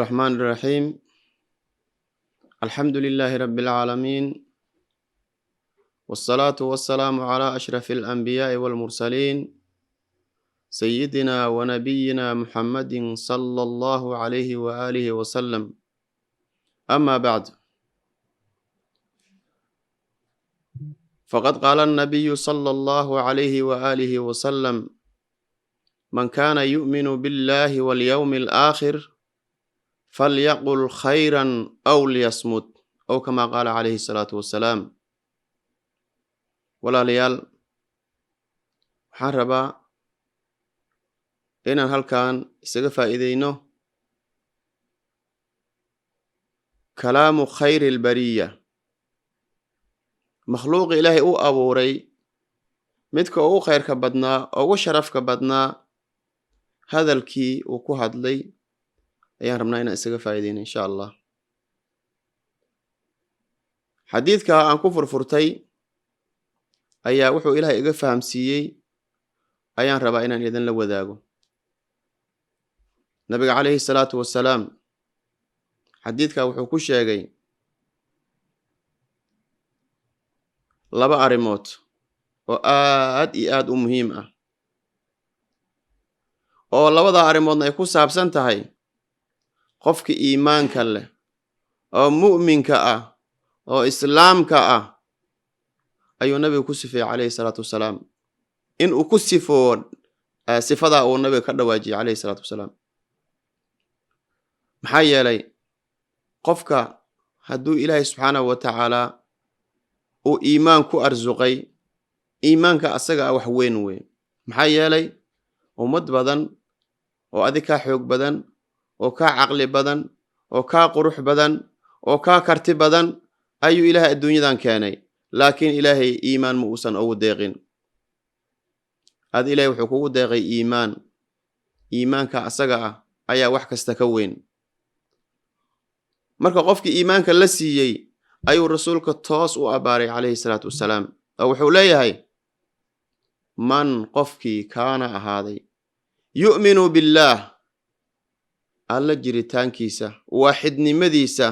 الرحمن الرحيم الحمد لله رب العالمين والصلاة والسلام على أشرف الأنبياء والمرسلين سيدنا ونبينا محمد صلى الله عليه وآله وسلم أما بعد فقد قال النبي صلى الله عليه وآله وسلم من كان يؤمن بالله واليوم الآخر فليقل خيرا أو ليصمت أو كما قال عليه الصلاة والسلام ولا ليال حربا إن هل كان استغفى إذينه كلام خير البرية مخلوق إلهي أو أبوري مدك أو خير كبدنا أو شرف كبدنا هذا الكي وكهد لي أيان ربنا إن استغفى إذين إن شاء الله حديثك عن كفر فرتي أيا وحو إلهي إغا فهمسيي أيان ربا إنان إذن لو ذاقو نبي عليه الصلاة والسلام حديثك وحو كشيغي لبا أريموت وآد إياد مهمة oo labada arimoodna ay ku saabsan tahay qofka iimaanka leh oo mu'minka ah oo islaamka ah ayuu nabiga ku sifeeyay calayhi salaatu wasalaam in uu ku sifoo sifada uu nabiga ka dhawaajiyay calayhi salaatu wasalaam maxaa yeelay qofka hadduu ilaahay subxaanahu wa tacaala uu iimaan ku arsuqay iimaanka asaga wax weyn weyn maxaa yeelay ummad badan oo adig ka xoog badan oo ka aqli badan oo ka qurux badan oo ka karti badan ayuu ilaahay adduunyadan keenay laakiin ilaahay iimaan ma uusan ugu deeqin ad ilaahay wuxuu kugu deeqay iimaanka asaga ah ayaa wax kasta ka weyn marka qofkii iimaanka la siiyay ayuu rasuulka toos u abaaray calayhi salaatu wasalaam oo wuxuu leeyahay man qofkii kaana ahaaday yu'minu billaah alla jiritaankiisa waaxidnimadiisa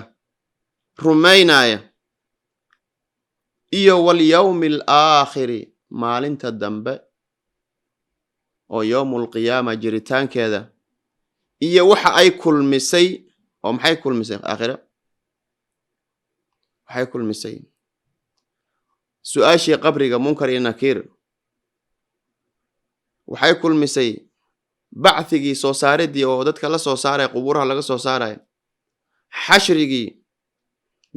rumaynaya iyo wal yawmil aakhiri maalinta dambe oo yawmul qiyaama jiritaankeeda iyo waxa ay kulmisay oo maxay kulmisay aakhira waxay kulmisay su'aashii qabriga munkar iyo nakiir waxay kulmisay bacthigii soo saaridii oo dadka la soo saaray qubuuraha laga soo saaray xashrigii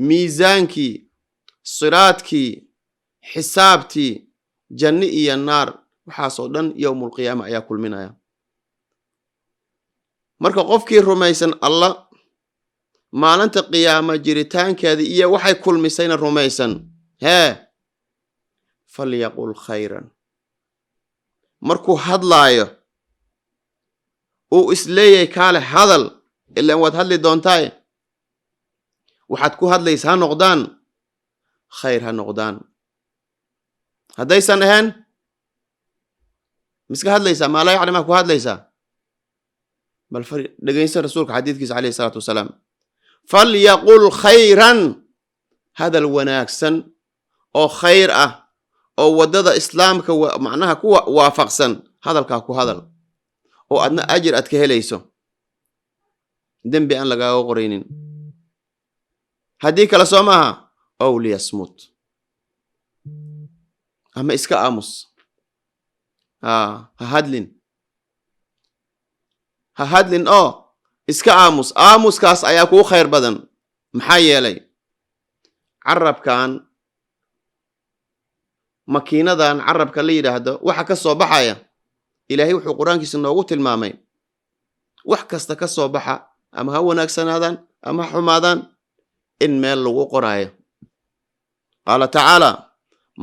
miisaankii siraadkii xisaabtii janni iyo naar waxaasoo dhan yawmul qiyaama ayaa kulminaya marka qofkii rumaysan allah maalinta qiyaama jiritaankeeda iyo waxay kulmisayna rumaysan falyaqul khayran markuu hadlaayo uu isleeyay kaale hadal ilaan waad hadli doontaa waxaad ku hadlaysaa ha noqdaan khayr ha noqdaan haddaysan ahayn miska hadlaysaa maa laa yaclamaa ku hadlaysaa bal dhegaysan rasuulka xadiidkiisa calayhi salaatu wasalaam falyaqul khayran hadal wanaagsan oo khayr ah oo waddada islaamka macnaha ku waafaqsan hadalkaa ku hadal oo adna ajir aad ka helayso dembi aan lagaaga qoraynin haddii kale soo maaha ow liyasmut ama iska aamus ha hadlin oo iska aamuskaas ayaa kuu khayr badan maxaa yeelay carabkan makiinadan carabka la yidhaahdo waxa ka soo baxaya ilaahay wuxuu quraankiisa noogu tilmaamay wax kasta ka soo baxa ama ha wanaagsanaadaan ama ha xumaadaan in meel lagu qoraayo qaala tacaala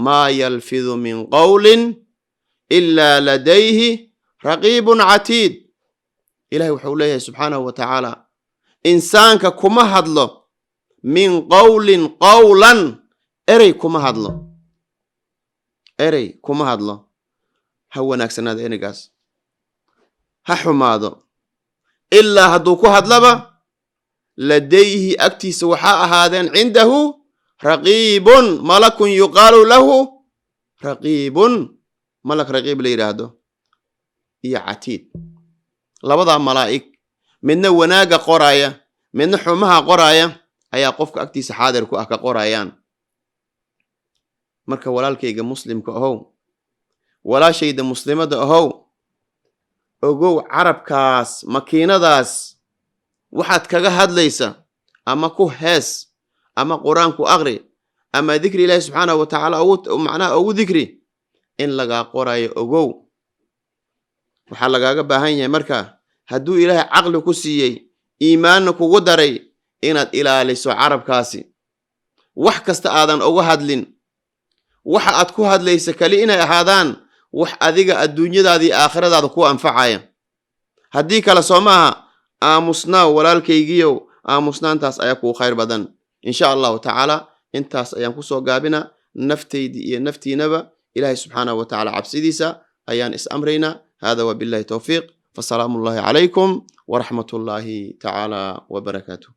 maa yalfidhu min qawlin ilaa ladayhi raqiibun catiid ilaahay wuxuu leeyahay subxaanahu wa tacaala insaanka kuma hadlo min qawlan erey kuma hadlo ha wanaagsanaado ereygaas ha xumaado ilaa hadduu ku hadlaba ladayhi agtiisa waxaa ahaadeen cindahu raqiibun malakun yuqaalu lahu raqiibun malak raqiib la yidhaahdo iyo catiid labadaa malaa'ig midna wanaaga qoraaya midna xumaha qoraaya ayaa qofka agtiisa xaadir ku ah ka qorayaan marka walaalkayga muslimka ahow walaashayda muslimada ahow ogow carabkaas makiinadaas waxaad kaga hadlaysa ama ku hees ama qur-aanku aqri ama dikri ilaahi subxaanahu wa tacaala macnaha ugu dikri in lagaa qorayo ogow waxaa lagaaga baahan yahay marka hadduu ilaahay caqli ku siiyey iimaanna kugu daray inaad ilaaliso carabkaasi wax kasta aadan uga hadlin waxa aad ku hadlaysa kali inay ahaadaan wax adiga adduunyadaadii aakhiradaada ku anfacaya haddii kale soo maaha aamusnaa walaalkaygiyow aamusnaantaas ayaa kuu khayr badan insha allahu tacaala intaas ayaan kusoo gaabina naftaydii iyo naftiinaba ilaahay subxaanahu wa tacaala cabsidiisa ayaan is amraynaa hada wabillahi towfiiq fasalaamu ullahi calaykum waraxmat ullaahi tacaala wabarakaatuh